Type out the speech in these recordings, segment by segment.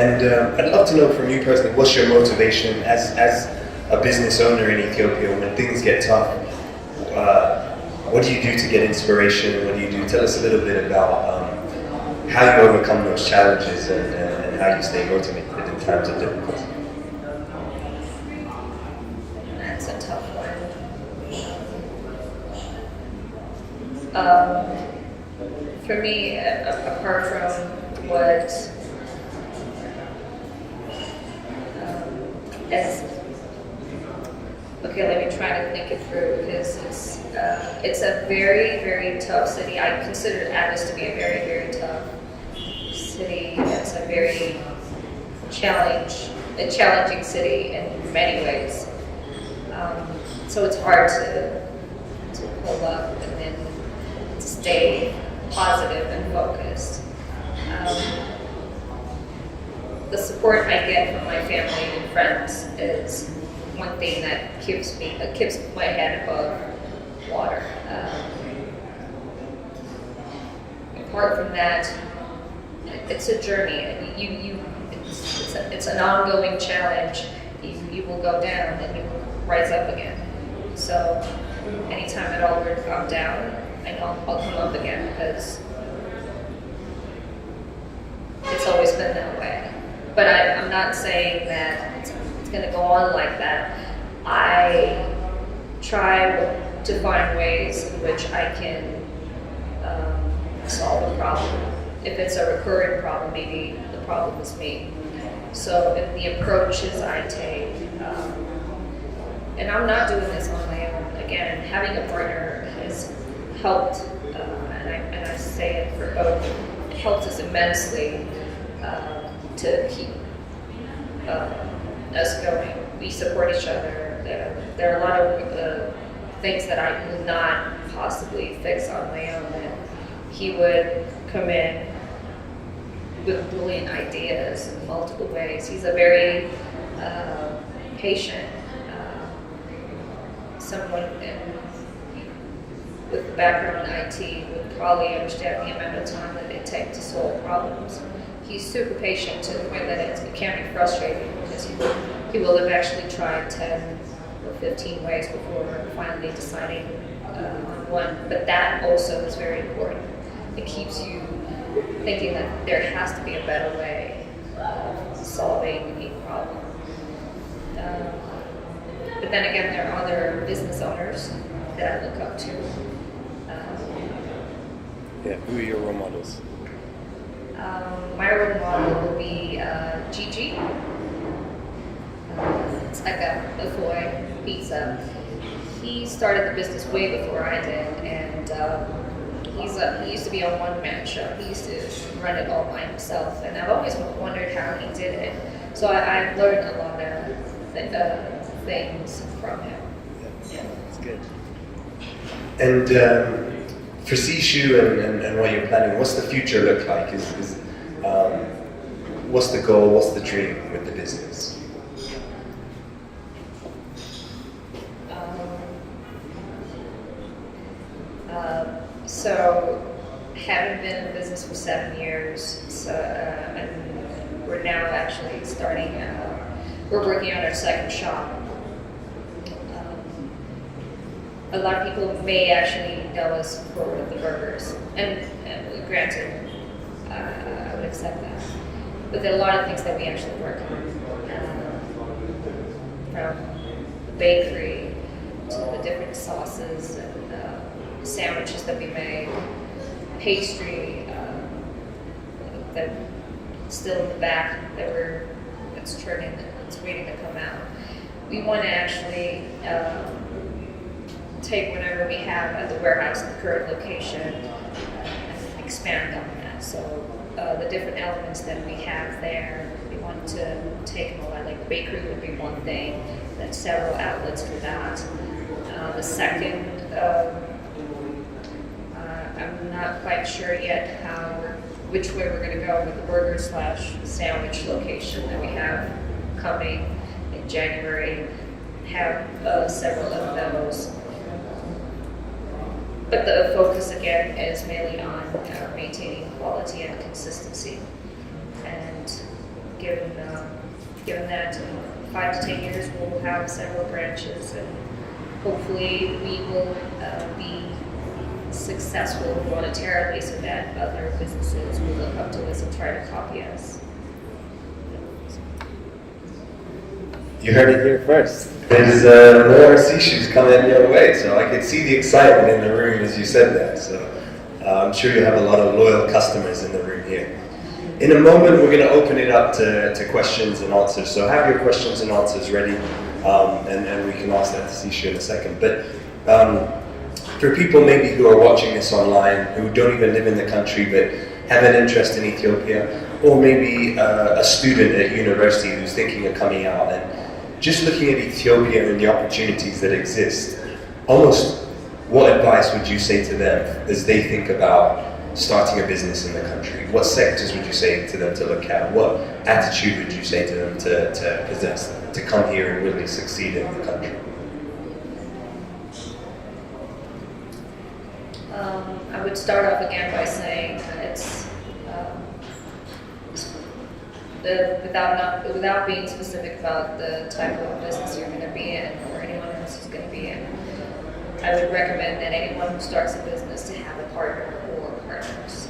And I'd love to know from you personally, what's your motivation as a business owner in Ethiopia when things get tough? What do you do to get inspiration? What do you do? Tell us a little bit about how you overcome those challenges and how you stay motivated in times of difficulty. That's a tough one. For me, apart from what let me try to think it through, because it's a very, very tough city. I consider Addis to be a very, very tough city. It's a very challenging city in many ways. So it's hard to pull up and then stay positive and focused. The support I get from my family and friends is one thing that keeps my head above water. Apart from that, it's a journey. It's an ongoing challenge. You will go down and you will rise up again. So anytime at all where I'm down, I know I'll come up again, because it's always been that way. But I'm not saying that it's going to go on like that. I try to find ways in which I can solve a problem. If it's a recurring problem, maybe the problem is me. So if the approaches I take, and I'm not doing this on my own. Again, having a partner has helped, and I say it for both. It helps us immensely to keep us going. We support each other. There are a lot of things that I could not possibly fix on my own. And he would come in with brilliant ideas in multiple ways. He's a very patient someone with a background in IT would probably understand the amount of time that it takes to solve problems. He's super patient to the point that it can be frustrating, because he will have actually tried 10 or 15 ways before finally deciding on one. But that also is very important. It keeps you thinking that there has to be a better way of solving a problem. But then again, there are other business owners that I look up to. Who are your role models? My role model will be Gigi. It's like a Foy pizza. He started the business way before I did, and he used to be a one-man show. He used to run it all by himself, and I've always wondered how he did it. So I've learned a lot of things from him. Yeah, that's good. And for Sishu and what you're planning, what's the future look like? What's the goal? What's the dream with the business? So, having been in business for 7 years, and we're now actually starting. We're working on our second shop. A lot of people may actually know us for the burgers, and granted, I would accept that. But there are a lot of things that we actually work on, from the bakery to the different sauces and sandwiches that we make, pastry that still in the back that's turning, it's waiting to come out. We want to actually take whatever we have at the warehouse at the current location and expand on that. So the different elements that we have there, we want to take them away. Like bakery would be one thing, then several outlets for that. The second, I'm not quite sure yet which way we're going to go with the burger / sandwich location that we have coming in January. Have several of those. But the focus again is mainly on maintaining quality and consistency, and given that 5 to 10 years, we'll have several branches, and hopefully we will be successful monetarily so that other businesses will look up to us and try to copy us. You heard it here first. There's more Sishus coming your way, so I could see the excitement in the room as you said that. So I'm sure you'll have a lot of loyal customers in the room here. In a moment, we're going to open it up to questions and answers. So have your questions and answers ready, and we can ask that to Sishu in a second. But for people maybe who are watching this online, who don't even live in the country but have an interest in Ethiopia, or maybe a student at university who's thinking of coming out and just looking at Ethiopia and the opportunities that exist, almost what advice would you say to them as they think about starting a business in the country? What sectors would you say to them to look at? What attitude would you say to them to possess, to come here and really succeed in the country? I would start off again by saying it's without being specific about the type of business you're going to be in or anyone else is going to be in, I would recommend that anyone who starts a business to have a partner or partners.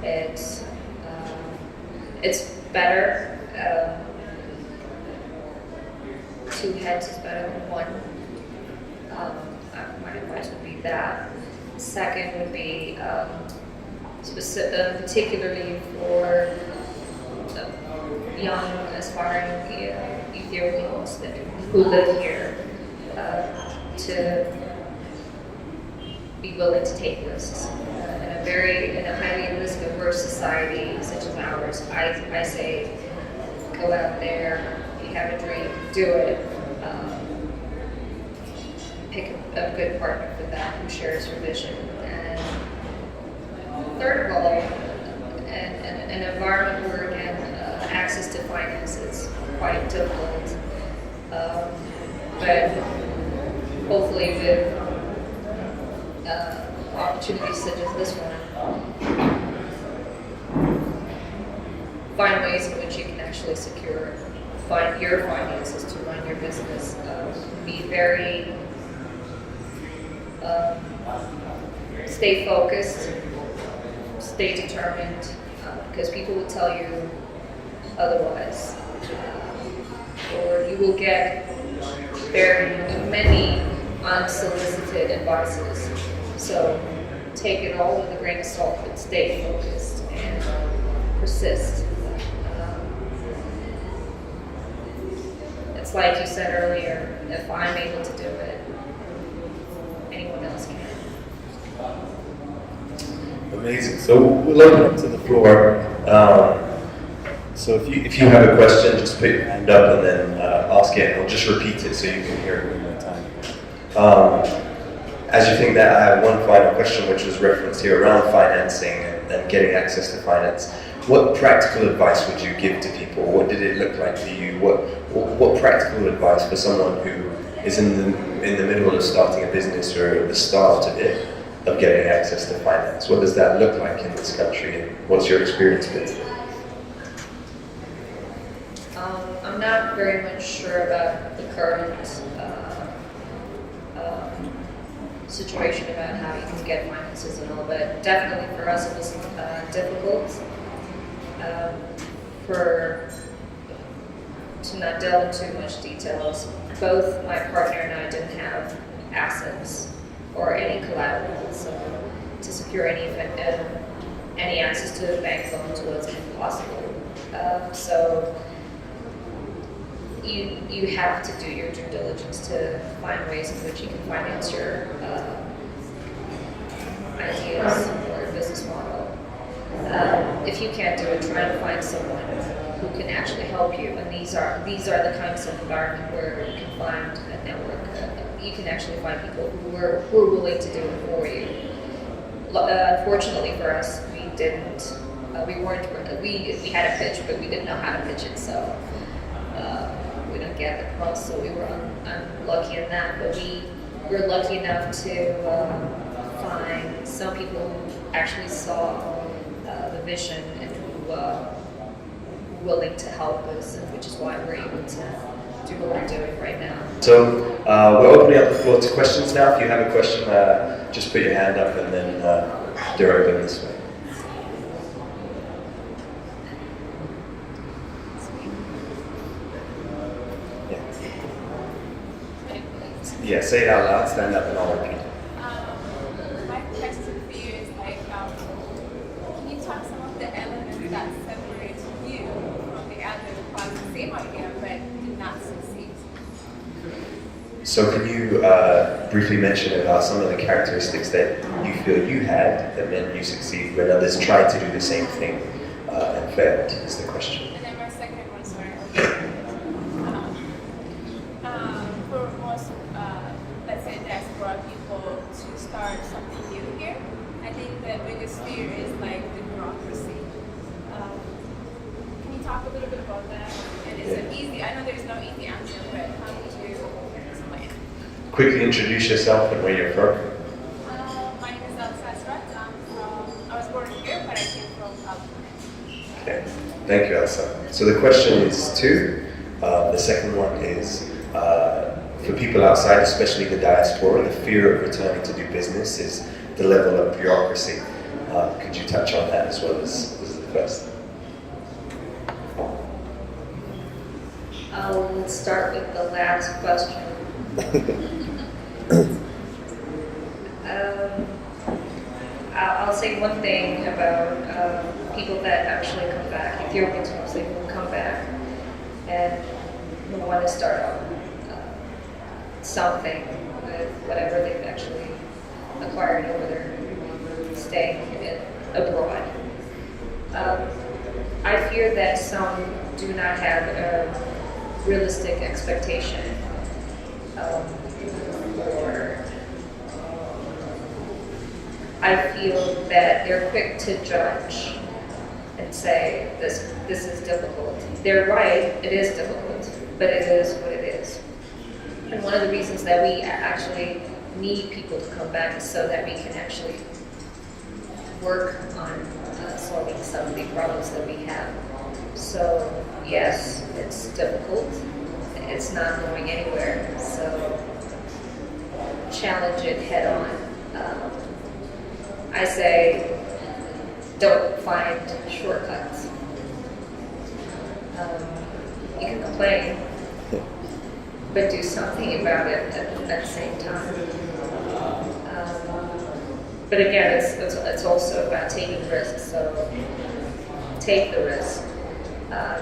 It's better. Two heads is better than one. My advice would be that. Second would be particularly for young aspiring Ethiopians who live here to be willing to take risks. In a highly risk-averse society such as ours, I say go out there. If you have a dream, do it. Pick a good partner for that who shares your vision. And third of all, an environment where again access to finance is quite difficult, but hopefully with opportunities such as this one, find ways in which you can actually find your finances to run your business. Be very stay focused, stay determined, because people will tell you otherwise, or you will get very many unsolicited advices. So take it all with a grain of salt, but stay focused and persist. It's like you said earlier, if I'm able to do it, anyone else can. Amazing. So we'll open up to the floor. So if you have a question, just put your hand up and then ask it, and I'll just repeat it so you can hear it one more time. As you think that, I have one final question, which was referenced here around financing and getting access to finance. What practical advice would you give to people? What did it look like for you? What practical advice for someone who is in the middle of starting a business or at the start of it, of getting access to finance? What does that look like in this country, and what's your experience been? I'm not very much sure about the current situation about how you can get finances and all, but definitely for us it was difficult. To not delve into too much details, both my partner and I didn't have assets or any collateral, so to secure any access to the bank loans was impossible. So you have to do your due diligence to find ways in which you can finance your ideas or your business model. If you can't do it, try and find someone who can actually help you. And these are the kinds of environment where you can find a network. You can actually find people who are willing to do it for you. Unfortunately for us, we didn't. We had a pitch, but we didn't know how to pitch it. So we didn't get it across. So we were unlucky in that. But we were lucky enough to find some people who actually saw the vision and who willing to help us, which is why we're able to do what we're doing right now. So we're opening up the floor to questions now. If you have a question, just put your hand up and then direct them this way. Yeah, say it out loud, stand up, and I'll repeat it. My question for you is like, can you talk some of the elements that separate you from the others who have the same idea but did not succeed? So can you briefly mention about some of the characteristics that you feel you had that meant you succeed when others tried to do the same thing and failed, is the question. And then my second one, sorry. For most, let's say diaspora people to start something new here, I think the biggest fear is like the bureaucracy. Can you talk a little bit about that? And is it easy? I know there's no easy answer, but how would you explain? Quickly introduce yourself and where you're from. My name is Elsa. I was born here, but I came from California. Okay, thank you, Elsa. So the question is two. The second one is for people outside, especially the diaspora, the fear of returning to do business is the level of bureaucracy. Could you touch on that as well as the first? Let's start with the last question. I'll say one thing about people that actually come back, Ethiopians mostly, who come back and who want to start out something with whatever they've actually acquired over their stay abroad. I fear that some do not have a realistic expectation or I feel that they're quick to judge and say this is difficult. They're right, it is difficult, but it is what it is. And one of the reasons that we actually need people to come back is so that we can actually work on solving some of the problems that we have. So yes, it's difficult. It's not going anywhere. So challenge it head on. I say don't find shortcuts. You can complain, but do something about it at the same time. But again, it's also about taking risks. So take the risk.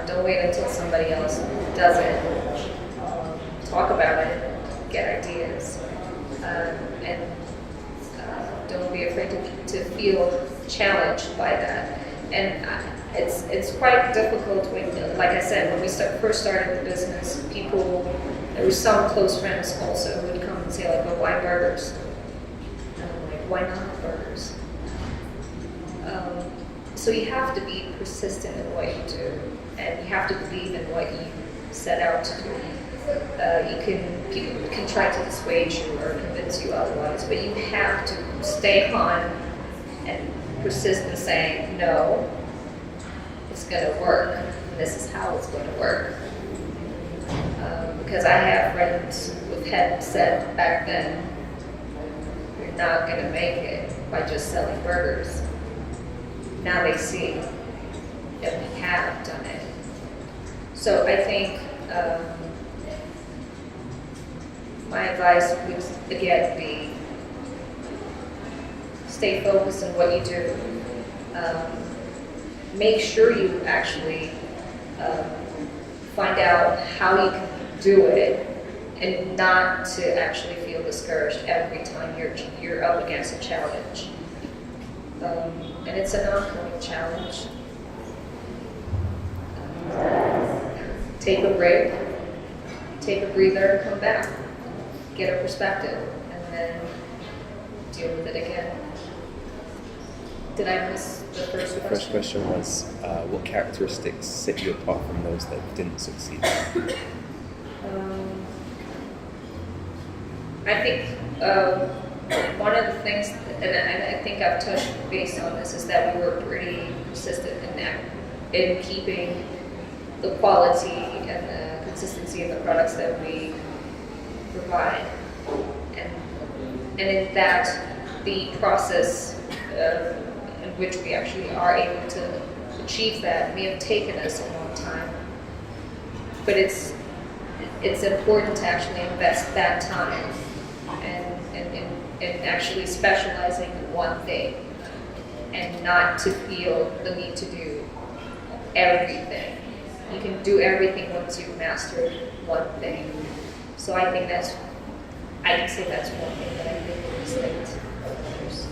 Don't wait until somebody else does it. Talk about it. Get ideas, and don't be afraid to feel challenged by that. And it's quite difficult when, like I said, when we first started the business, there were some close friends also who would come and say like, "Well, why burgers?" And I'm like, "Why not burgers?" So you have to be persistent in what you do, and you have to believe in what you set out to do. People can try to dissuade you or convince you otherwise, but you have to stay on and persist in saying, no, it's going to work. This is how it's going to work. Because I have friends who had said back then, you're not going to make it by just selling burgers. Now they see that we have done it. So I think my advice would again be stay focused on what you do. Make sure you actually find out how you can do it and not to actually feel discouraged every time you're up against a challenge. And it's an ongoing challenge. Take a break, take a breather, come back, get a perspective, and then deal with it again. Did I miss the first question? The first question was, what characteristics set you apart from those that didn't succeed? I think one of the things, and I think I've touched base on this, is that we were pretty persistent in keeping the quality and the consistency of the products that we provide. And in that, the process in which we actually are able to achieve that may have taken us a long time. But it's important to actually invest that time and actually specializing in one thing and not to feel the need to do everything. You can do everything once you've mastered one thing. So I think I can say that's one thing that I think is linked to others.